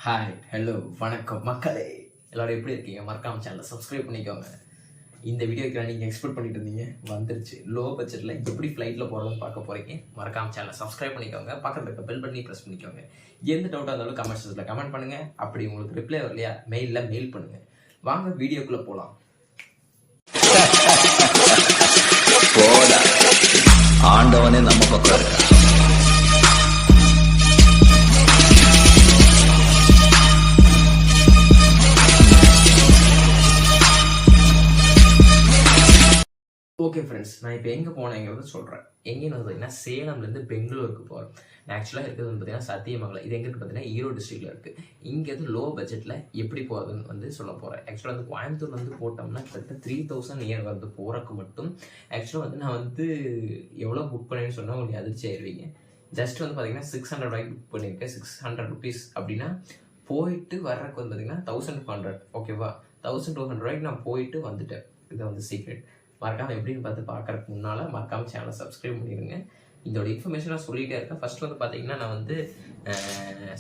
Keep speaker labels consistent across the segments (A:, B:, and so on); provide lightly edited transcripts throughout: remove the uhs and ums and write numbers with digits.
A: Hi hello வணக்கம் மக்களே, எல்லோரும் எப்படி இருக்கீங்க? மறக்காம சேனலை சப்ஸ்கிரைப் பண்ணிக்கோங்க. இந்த வீடியோக்கு நீங்கள் எக்ஸ்பெக்ட் பண்ணிட்டு இருந்தீங்க, வந்துருச்சு. லோ பட்ஜெட்டில் எப்படி ஃப்ளைட்டில் போகிறதுன்னு பார்க்க போகிறீங்க. மறக்காம சேனலை சப்ஸ்கிரைப் பண்ணிக்கோங்க. பக்கத்தில் இருக்க பெல் பண்ணி ப்ரெஸ் பண்ணிக்கோங்க. எந்த டவுட்டாக இருந்தாலும் கமெண்ட் செக்ஷனில் கமெண்ட் பண்ணுங்கள். அப்படி உங்களுக்கு ரிப்ளை வரலையா, மெயில் பண்ணுங்கள். வாங்க வீடியோக்குள்ளே போகலாம்.
B: ஆண்டவனே நம்ம பக்கம் இருக்க.
A: ஓகே ஃப்ரெண்ட்ஸ், நான் இப்போ எங்கே போனேங்கிறத சொல்கிறேன். எங்கேன்னு வந்து பார்த்தீங்கன்னா சேலம்லேருந்து பெங்களூருக்கு போகிறேன். நான் ஆக்சுவலாக இருக்கிறது வந்து பார்த்தீங்கன்னா சத்தியமங்கலம். இது எங்கே இருக்குது பார்த்தீங்கன்னா ஈரோடு டிஸ்ட்ரிக்டில் இருக்குது. இங்கேருந்து லோ பட்ஜெட்டில் எப்படி போகிறதுன்னு வந்து சொல்ல போகிறேன். ஆக்சுவலாக வந்து கோயம்புத்தூர்லேருந்து போட்டோம்னா கிட்டத்தட்ட 3000 நியர் வருது போகிறக்கு மட்டும். ஆக்சுவலாக வந்து நான் வந்து எவ்வளோ புக் பண்ணேன்னு சொன்னால் உங்களுக்கு அதிர்ச்சி ஆயிடுவீங்க. ஜஸ்ட் வந்து பார்த்தீங்கன்னா 600 ரூபாய்க்கு புக் பண்ணியிருக்கேன். 600 ருபீஸ் அப்படின்னா போயிட்டு வர்றதுக்கு வந்து பார்த்தீங்கன்னா 1200. ஓகேவா, 1200 ரூபாய்க்கு நான் போயிட்டு வந்துட்டேன். இது வந்து சீக்ரெட். மறக்காமல் எப்படின்னு பார்த்து பார்க்கறதுக்கு முன்னால் மறக்காமல் சேனலை சப்ஸ்கிரைப் பண்ணிடுங்க. இதோட இன்ஃபர்மேஷன் நான் சொல்லிகிட்டே இருக்கேன். ஃபர்ஸ்ட் வந்து பார்த்தீங்கன்னா நான் வந்து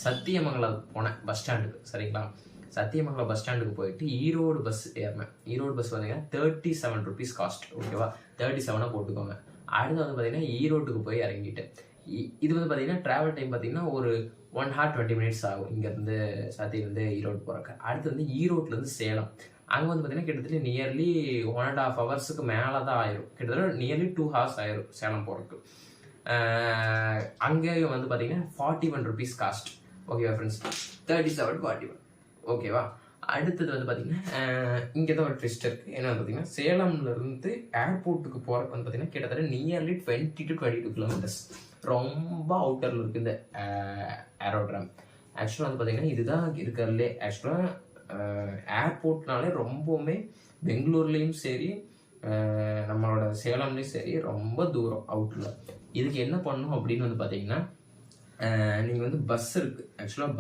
A: சத்தியமங்கலம் போனேன் பஸ் ஸ்டாண்டுக்கு. சரிங்களா, சத்தியமங்கலம் பஸ் ஸ்டாண்டுக்கு போயிட்டு ஈரோடு பஸ் ஏறினேன். ஈரோடு பஸ் பார்த்தீங்கன்னா 37 ருபீஸ் காஸ்ட். ஓகேவா, 37 போட்டுக்கோங்க. அடுத்து வந்து பார்த்தீங்கன்னா ஈரோட்டுக்கு போய் இறங்கிட்டேன். இது வந்து பார்த்தீங்கன்னா ட்ராவல் டைம் பார்த்தீங்கன்னா ஒரு 1 hour 20 minutes ஆகும் இங்கேருந்து சத்தியிலேருந்து ஈரோடு போகிறக்கு. அடுத்து வந்து ஈரோட்லேருந்து சேலம். அங்கே வந்து பார்த்தீங்கன்னா கிட்டத்தட்ட நியர்லி 1.5 hours மேலே தான் ஆயிரும். கிட்டத்தட்ட நியர்லி 2 hours ஆயிரும் சேலம் போகிறதுக்கு. அங்கேயும் வந்து பார்த்தீங்கன்னா 41 ருபீஸ் காஸ்ட். ஓகேவா ஃப்ரெண்ட்ஸ், 37 41. ஓகேவா, அடுத்தது வந்து பார்த்தீங்கன்னா இங்கே தான் ஒரு ட்விஸ்ட் இருக்குது. என்ன பார்த்தீங்கன்னா சேலம்லேருந்து ஏர்போர்ட்டுக்கு போகிறதுக்கு வந்து பார்த்தீங்கன்னா கிட்டத்தட்ட நியர்லி 20 to 22 kilometers. ரொம்ப அவுட்டரில் இருக்குது இந்த ஏரோட்ராம். ஆக்சுவலாக வந்து பார்த்தீங்கன்னா இதுதான் இருக்கிறதுலே ஆக்சுவலாக ஏர்போர்ட்னாலே ரொம்பவுமே பெங்களூர்லேயும் சரி நம்மளோட சேலம்லேயும் சரி ரொம்ப தூரம் அவுட்டில். இதுக்கு என்ன பண்ணணும் அப்படின்னு வந்து பார்த்தீங்கன்னா நீங்கள் வந்து பஸ் இருக்குது. ஆக்சுவலாக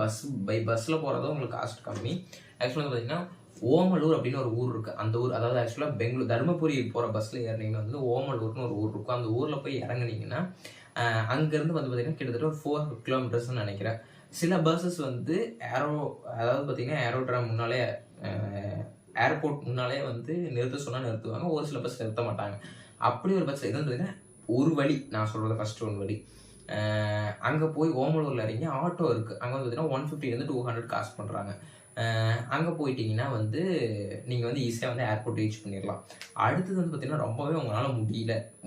A: பஸ்ஸில் போகிறதா உங்களுக்கு காஸ்ட் கம்மி. ஆக்சுவலாக வந்து பார்த்தீங்கன்னா ஓமலூர் அப்படின்னு ஒரு ஊர் இருக்குது. அந்த ஊர் அதாவது ஆக்சுவலாக பெங்களூர் தருமபுரி போகிற பஸ்ஸில் ஏறினீங்கன்னா வந்து ஓமலூர்னு ஒரு ஊர் இருக்கும். அந்த ஊரில் போய் இறங்குனீங்கன்னா அங்கேருந்து வந்து பார்த்தீங்கன்னா கிட்டத்தட்ட ஒரு 4 kilometers நினைக்கிறேன். சில பஸ்ஸஸ் வந்து அதாவது பார்த்தீங்கன்னா ஏரோட்ராம் முன்னாலே ஏர்போர்ட் முன்னாலே வந்து நிறுத்த சொன்னால் நிறுத்துவாங்க. ஒரு சில பஸ் நிறுத்த மாட்டாங்க. அப்படி ஒரு பஸ் இது வந்து ஒரு வழி, நான் சொல்கிறது ஃபர்ஸ்ட் ஒரு வழி. அங்கே போய் ஓமலூரில் இறங்கி ஆட்டோ இருக்குது. அங்கே வந்து பார்த்தீங்கன்னா 150 to 200 காஸ்ட் பண்ணுறாங்க. அங்கே போயிட்டீங்கன்னா வந்து நீங்கள் வந்து ஈஸியாக வந்து ஏர்போர்ட் ரீச் பண்ணிடலாம். அடுத்தது வந்து பார்த்தீங்கன்னா ரொம்பவே உங்களால்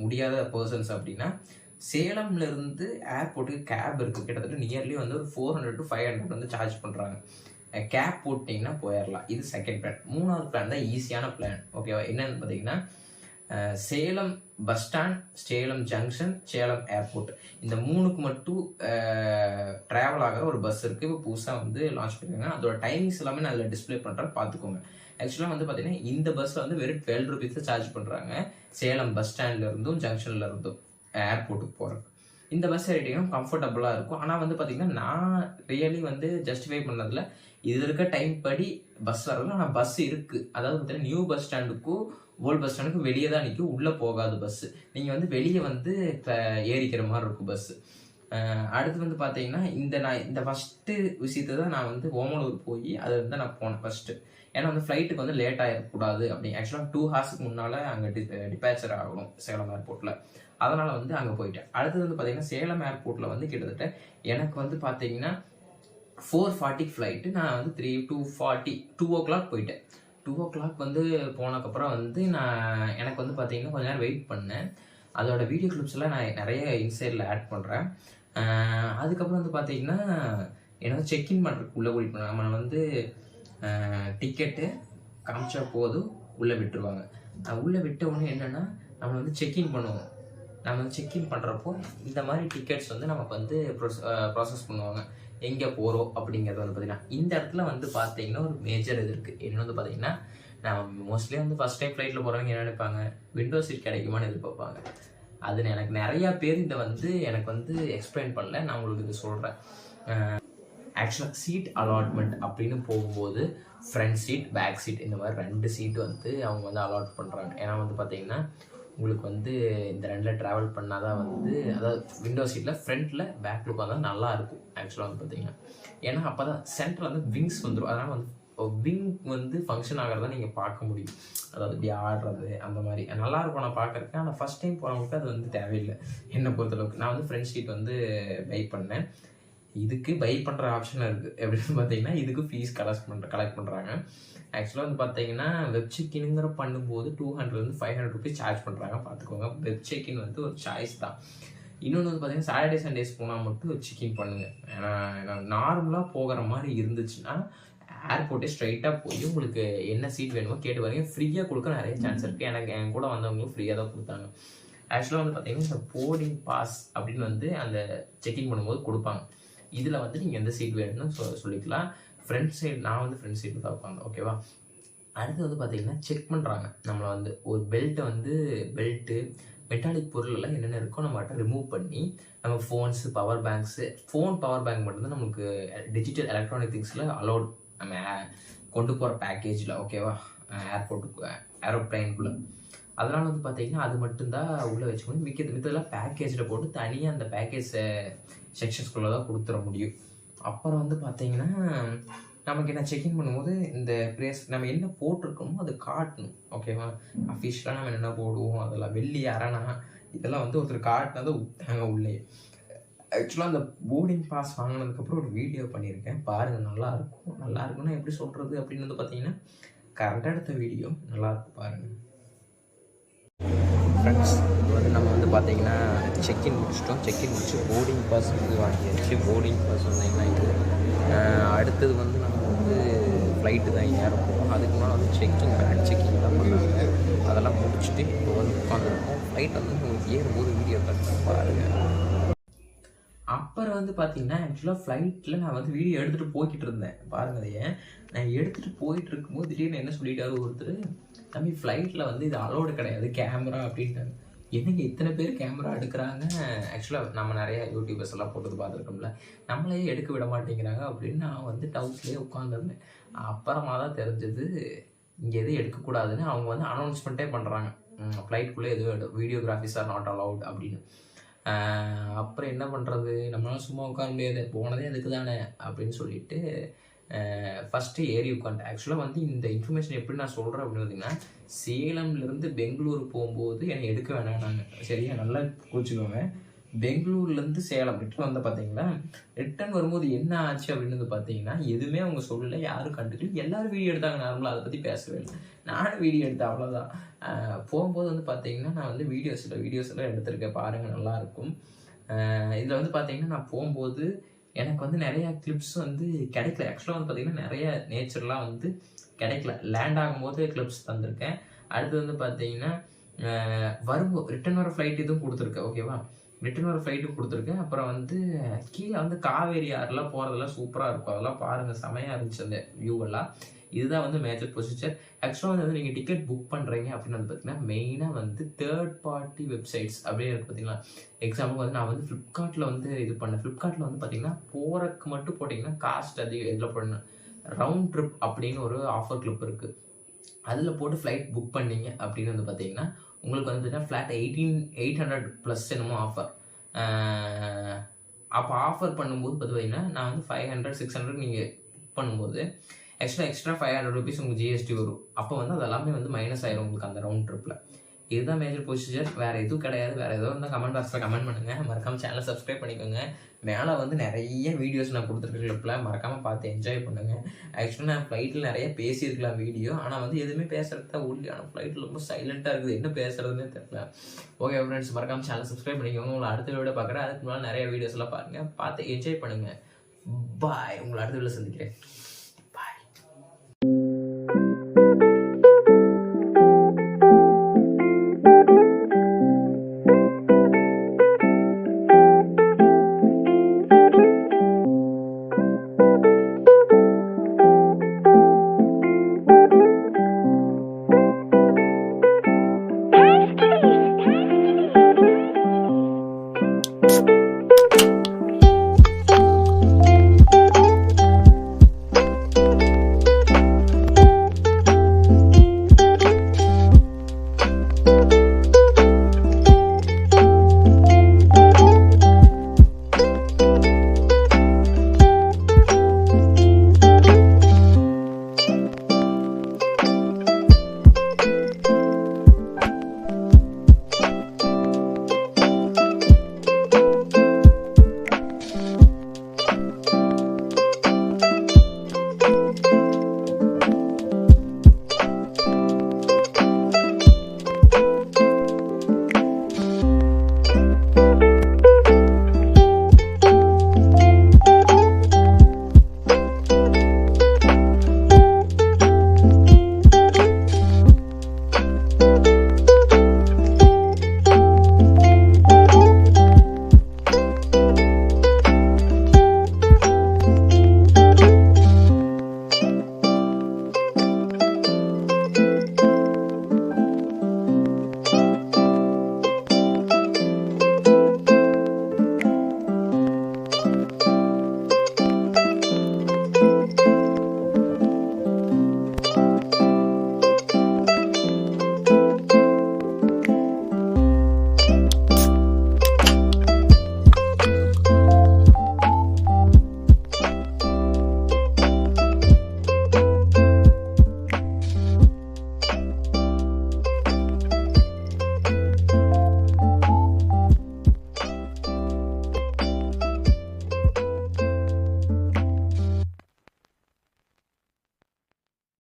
A: முடியாத பர்சன்ஸ் அப்படின்னா சேலம்லேருந்து ஏர்போர்ட்டுக்கு கேப் இருக்குது. கிட்டத்தட்ட நியர்லி வந்து ஒரு 400 to 500 வந்து சார்ஜ் பண்ணுறாங்க. கேப் போட்டிங்கன்னா போயிடலாம். இது செகண்ட் பிளான். மூணாவது பிளான் தான் ஈஸியான பிளான். ஓகேவா, என்னன்னு பார்த்தீங்கன்னா Salem bus stand, Salem junction, Salem airport, இந்த 3க்கு மட்டும் ட்ராவல் ஆகிற ஒரு பஸ் இருக்குது. இப்போ புதுசாக வந்து லான்ச் பண்ணிருக்காங்க. அதோட டைமிங்ஸ் எல்லாமே நான் அதில் டிஸ்பிளே பண்ணுறேன், பார்த்துக்கோங்க. ஆக்சுவலாக வந்து பார்த்தீங்கன்னா இந்த பஸ்ஸில் வந்து வெறும் 12 rupees தான் சார்ஜ் பண்ணுறாங்க. சேலம் பஸ் ஸ்டாண்ட்ல இருந்தும் ஜங்ஷன்ல இருந்தும் ஏர்போர்ட்டுக்கு போகிறதுக்கு. இந்த பஸ் ஏறிட்டிங்கன்னா கம்ஃபர்டபுளாக இருக்கும். ஆனால் வந்து பார்த்தீங்கன்னா நான் ரியலி வந்து ஜஸ்டிஃபை பண்ணதில் இது இருக்க டைம் படி பஸ் வரல. ஆனால் பஸ் இருக்குது. அதாவது பார்த்தீங்கன்னா நியூ பஸ் ஸ்டாண்டுக்கும் ஓல்டு பஸ் ஸ்டாண்டுக்கும் வெளியே தான் நிற்கும், உள்ளே போகாது பஸ்ஸு. நீங்கள் வந்து வெளியே வந்து ஏறிக்கிற மாதிரி இருக்கும் பஸ்ஸு. அடுத்து வந்து பார்த்தீங்கன்னா இந்த ஃபஸ்ட்டு விஷயத்தை தான் நான் வந்து ஓமலூர் போய் அதை வந்து நான் போனேன் ஃபஸ்ட்டு. ஏன்னா வந்து ஃப்ளைட்டுக்கு வந்து லேட் ஆகிடக்கூடாது அப்படி. ஆக்சுவலாக 2 hours முன்னால் அங்கே டிபேச்சர் ஆகணும் சேலம் ஏர்போர்ட்டில். அதனால் வந்து அங்கே போயிட்டேன். அடுத்தது வந்து பார்த்தீங்கன்னா சேலம் ஏர்போர்ட்டில் வந்து கிட்டத்தட்ட எனக்கு வந்து பார்த்தீங்கன்னா 4:40 ஃப்ளைட்டு. நான் வந்து 2 o'clock போயிட்டேன். 2 o'clock வந்து போனதுக்கப்புறம் வந்து எனக்கு வந்து பார்த்தீங்கன்னா கொஞ்ச நேரம் வெயிட் பண்ணேன். அதோட வீடியோ கிளிப்ஸ் எல்லாம் நான் நிறைய இன்சைடில் ஆட் பண்ணுறேன். அதுக்கப்புறம் வந்து பார்த்தீங்கன்னா எனக்கு செக்இன் பண்ணுறதுக்கு உள்ளே கூட்டிட்டு போனாங்க. நம்ம வந்து டிக்கெட்டு காமிச்சா போதும் உள்ளே விட்டுருவாங்க. உள்ளே விட்ட உடனே என்னென்னா நம்ம வந்து செக்இன் பண்ணுவோம். நம்ம வந்து செக்இன் பண்ணுறப்போ இந்த மாதிரி டிக்கெட்ஸ் வந்து நமக்கு வந்து ப்ராசஸ் பண்ணுவாங்க. எங்கே போகிறோம் அப்படிங்கிறது வந்து பார்த்தீங்கன்னா இந்த இடத்துல வந்து பார்த்தீங்கன்னா ஒரு மேஜர் இது இருக்குது. என்னென்னு வந்து பார்த்தீங்கன்னா நான் மோஸ்ட்லி வந்து ஃபஸ்ட் டைம் ஃப்ளைட்டில் போகிறவங்க என்ன நினைப்பாங்க, விண்டோ சீட் கிடைக்குமான்னு எதிர்பார்ப்பாங்க. அது எனக்கு நிறையா பேர் இதை வந்து எனக்கு வந்து எக்ஸ்பிளைன் பண்ணல. நான் உங்களுக்கு இது சொல்கிறேன். ஆக்சுவலாக சீட் அலாட்மெண்ட் அப்படின்னு போகும்போது ஃப்ரண்ட் சீட், பேக் சீட், இந்த மாதிரி 2 சீட் வந்து அவங்க வந்து அலாட் பண்ணுறாங்க. ஏன்னா வந்து பார்த்தீங்கன்னா உங்களுக்கு வந்து இந்த ரெண்டில் ட்ராவல் பண்ணால் தான் வந்து அதாவது விண்டோ சீட்டில் ஃப்ரண்ட்டில் பேக் லுக் வந்தால் நல்லாயிருக்கும் ஆக்சுவலாக வந்து பார்த்தீங்கன்னா. ஏன்னா அப்போ தான் சென்டரில் வந்து விங்ஸ் வந்துடும். அதனால் வந்து விங் வந்து ஃபங்க்ஷன் ஆகிறத நீங்கள் பார்க்க முடியும். அதாவது இப்படி ஆடுறது அந்த மாதிரி நல்லாயிருக்கும் நான் பார்க்குறேன். ஆனால் ஃபஸ்ட் டைம் போகிறவங்களுக்கு அது வந்து தேவையில்லை என்னை பொறுத்தளவுக்கு. நான் வந்து ஃப்ரண்ட் சீட் வந்து பை பண்ணேன். இதுக்கு பை பண்ணுற ஆப்ஷன் இருக்குது. எப்படின்னு பார்த்தீங்கன்னா இதுக்கு ஃபீஸ் கலெக்ட் பண்ணுறாங்க. ஆக்சுவலாக வந்து பார்த்தீங்கன்னா வெப் செக்கின்ங்கிற பண்ணும்போது 200 to 500 rupees சார்ஜ் பண்ணுறாங்க. பார்த்துக்கோங்க, வெப் செக்கின் வந்து ஒரு சாய்ஸ் தான். இன்னொன்று வந்து பார்த்தீங்கன்னா சாட்டர்டே சண்டேஸ் போனால் மட்டும் வெப் செக்கின் பண்ணுங்கள். ஏன்னா நார்மலாக போகிற மாதிரி இருந்துச்சுன்னா ஏர்போர்ட்டே ஸ்ட்ரைட்டாக போய் உங்களுக்கு என்ன சீட் வேணுமோ கேட்டு வரீங்க. ஃப்ரீயாக கொடுக்க நிறைய சான்ஸ் இருக்குது. எனக்கு என் கூட வந்தவங்களும் ஃப்ரீயாக தான் கொடுத்தாங்க. ஆக்சுவலாக வந்து பார்த்தீங்கன்னா இந்த போர்டிங் பாஸ் அப்படின்னு வந்து அந்த செக்கிங் பண்ணும்போது கொடுப்பாங்க. இதில் வந்து நீங்கள் எந்த சீட் வேணும்னு சொல்லிக்கலாம். ஃப்ரண்ட் சைடு நான் வந்து ஃப்ரண்ட் சைடு தான் உட்காந்து. ஓகேவா. அடுத்து வந்து பார்த்தீங்கன்னா செக் பண்ணுறாங்க நம்மளை வந்து ஒரு பெல்ட்டு மெட்டாலிக் பொருளெல்லாம் என்னென்ன இருக்கோ நம்மகிட்ட ரிமூவ் பண்ணி நம்ம ஃபோன்ஸு பவர் பேங்க் மட்டும்தான் நமக்கு டிஜிட்டல் எலக்ட்ரானிக் திங்ஸில் அலோட் நம்ம கொண்டு போகிற பேக்கேஜில். ஓகேவா. ஏரோப்ளைனுக்குள்ளே அதனால் வந்து பார்த்தீங்கன்னா அது மட்டும்தான் உள்ளே வச்சுக்கணும். மித்ததெல்லாம் பேக்கேஜில் போட்டு தனியாக அந்த பேக்கேஜ் செக்ஷன்ஸ்குள்ளே தான் கொடுத்துட முடியும். அப்புறம் வந்து பார்த்தீங்கன்னா நமக்கு என்ன செக்இன் பண்ணும்போது இந்த ப்ளேஸ் நம்ம என்ன போட்டிருக்கோமோ அது காட்டணும். ஓகேவா. அஃபிஷியலாக நம்ம என்ன போடுவோம் அதெல்லாம் வெள்ளி அரணா இதெல்லாம் வந்து ஒருத்தர் காட்டினதை விட்டாங்க உள்ளே. ஆக்சுவலாக அந்த போர்டிங் பாஸ் வாங்கினதுக்கப்புறம் ஒரு வீடியோ பண்ணியிருக்கேன் பாருங்கள். நல்லா இருக்குன்னா எப்படி சொல்கிறது அப்படின்னு வந்து பார்த்தீங்கன்னா கரெக்டாக எடுத்த வீடியோ நல்லாயிருக்கும் பாருங்கள். ஃப்ரெண்ட்ஸ் வந்து நம்ம வந்து பார்த்தீங்கன்னா செக்இன் முடிச்சு போர்டிங் பாஸ் வந்து வாங்கியாச்சு. போர்டிங் பாஸ் வந்தீங்கன்னா இது அடுத்தது வந்து நம்ம வந்து ஃப்ளைட்டு தான் ஏற போகிறோம். அதுக்கு முன்னாடி வந்து பேக் செக்கிங்லாம் பண்ணாங்க. அதெல்லாம் முடிச்சுட்டு இப்போ வந்து உட்காந்துருக்கோம். ஃப்ளைட் வந்து உங்களுக்கு ஏறும்போது வீடியோ பார்த்து பாருங்கள். அப்புறம் வந்து பார்த்தீங்கன்னா ஆக்சுவலாக ஃப்ளைட்டில் நான் வந்து வீடியோ எடுத்துகிட்டு போய்கிட்டு இருந்தேன் பாருங்கள். அதையே நான் எடுத்துகிட்டு போயிட்டு இருக்கும்போது திடீர்னு என்ன சொல்லிட்டாரு ஒருத்தர், தம்பி ஃப்ளைட்டில் வந்து இது அலோடு கிடையாது கேமரா அப்படின்ட்டாங்க. என்னங்க இத்தனை பேர் கேமரா எடுக்கிறாங்க. ஆக்சுவலாக நம்ம நிறைய யூடியூபர்ஸ் எல்லாம் போட்டு பார்த்துருக்கோம்ல, நம்மளே எடுக்க விட மாட்டேங்கிறாங்க அப்படின்னு நான் வந்து டவுட்லேயே உட்காந்துருந்தேன். அப்புறமா தான் தெரிஞ்சது இங்கே எதுவும் எடுக்கக்கூடாதுன்னு அவங்க வந்து அனௌன்ஸ்மெண்ட்டே பண்ணுறாங்க. ஃப்ளைட்டுக்குள்ளே எதுவும் வீடியோகிராஃபிஸ் ஆர் நாட் அலவுட் அப்படின்னு. அப்புறம் என்ன பண்ணுறது, நம்மளால சும்மா உட்கார முடியாது, போனதே அதுக்கு தானே அப்படின்னு சொல்லிட்டு ஃபஸ்ட்டு ஏறி உட்காந்துட்டேன். ஆக்சுவலாக வந்து இந்த இன்ஃபர்மேஷன் எப்படி நான் சொல்கிறேன் அப்படின்னு பார்த்தீங்கன்னா சேலம்லேருந்து பெங்களூர் போகும்போது என்னை எடுக்க வேணாம். சரியா நல்லா கோச்சுக்கோங்க. பெங்களூர்லேருந்து சேலம் ரிட்டர்ன் வந்து பார்த்தீங்கன்னா ரிட்டர்ன் வரும்போது என்ன ஆச்சு அப்படின்னு வந்து பார்த்தீங்கன்னா எதுவுமே அவங்க சொல்லலை, யாரும் கண்டுக்கல. எல்லோரும் வீடியோ எடுத்தாங்க நார்மலாக, அதை பற்றி பேசவே இல்லை. நானும் வீடியோ எடுத்தேன் அவ்வளோதான். போகும்போது வந்து பார்த்தீங்கன்னா நான் வந்து வீடியோஸ் எல்லாம் எடுத்திருக்கேன் பாருங்கள், நல்லாயிருக்கும். இதில் வந்து பார்த்தீங்கன்னா நான் போகும்போது எனக்கு வந்து நிறையா கிளிப்ஸ் வந்து கிடைக்கல. ஆக்சுவலாக வந்து பார்த்தீங்கன்னா நிறைய நேச்சர்லாம் வந்து கிடைக்கல. லேண்ட் ஆகும்போது கிளிப்ஸ் தந்திருக்கேன். அடுத்து வந்து பார்த்தீங்கன்னா ரிட்டர்ன் வர ஃப்ளைட் இதுவும் கொடுத்துருக்கேன். ஓகேவா. ரிட்டர்ன் வர ஃப்ளைட்டும் கொடுத்துருக்கேன். அப்புறம் வந்து கீழே வந்து காவேரி ஆறுலாம் போகிறதெல்லாம் சூப்பராக இருக்கும். அதெல்லாம் பாருங்கள், செமையாக இருந்துச்சு அந்த வியூவெல்லாம். இதுதான் வந்து மேஜர் ப்ரொசீஜர். ஆக்சுவலாக வந்து நீங்கள் டிக்கெட் புக் பண்ணுறீங்க அப்படின்னு வந்து பார்த்தீங்கன்னா மெயினாக வந்து தேர்ட் பார்ட்டி வெப்சைட்ஸ் அப்படின்னு இருக்குது பார்த்தீங்களா. எக்ஸாம்பிள் வந்து நான் வந்து ஃப்ளிப்கார்ட்டில் வந்து இது பண்ணேன். ஃப்ளிப்கார்ட்டில் வந்து பார்த்தீங்கன்னா போகிறக்கு மட்டும் போட்டிங்கன்னா காஸ்ட் அதிகம். இதில் போடணும் ரவுண்ட் ட்ரிப் அப்படின்னு ஒரு ஆஃபர் கிளிப் இருக்குது. அதில் போட்டு ஃப்ளைட் புக் பண்ணிங்க அப்படின்னு வந்து பார்த்தீங்கன்னா உங்களுக்கு வந்து பார்த்தீங்கன்னா ஃப்ளாட் 800 ப்ளஸ் என்னமோ ஆஃபர். அப்போ ஆஃபர் பண்ணும்போது பார்த்தீங்கன்னா நான் வந்து 500 600 நீங்கள் புக் பண்ணும்போது எக்ஸ்ட்ரா 500 rupees உங்களுக்கு ஜிஎஸ்டி வரும். அப்போ வந்து அது எல்லாமே வந்து மைனஸ் ஆயிரும் உங்களுக்கு அந்த ரவுண்ட் ட்ரிப்பில். இதுதான் மேஜர் ப்ரொசீஜர். வேறு எதுவும் கிடையாது. வேறு ஏதோ இருந்தால் கமெண்ட் பாக்ஸில் கமெண்ட் பண்ணுங்கள். மறக்காமல் சேனலை சப்ஸ்கிரைப் பண்ணிக்கோங்க. மேலே வந்து நிறைய வீடியோஸ் நான் கொடுத்துருக்க கிளிப்பில் மறக்காமல் பார்த்து என்ஜாய் பண்ணுங்கள். ஆக்சுவலாக நான் ஃப்ளைட்டில் நிறைய பேசியிருக்கலாம் வீடியோ, ஆனால் வந்து எதுவுமே பேசுகிறது தான் உள்ள. ஆனால் ஃப்ளைட்டில் ரொம்ப சைலண்ட்டாக இருக்குது, என்ன பேசுறதுன்னே தெரியல. ஓகே ஃப்ரெண்ட்ஸ், மறக்காமல் சேனலை சப்ஸ்கிரைப் பண்ணிக்கோங்க. உங்களை அடுத்த வீடியோ பார்க்குறேன். அதுக்கு முன்னாடி நிறைய வீடியோஸ் எல்லாம் பாருங்கள், பார்த்து என்ஜாய் பண்ணுங்கள். பாய். உங்களை அடுத்த வீடியோ சந்திக்கிறேன்.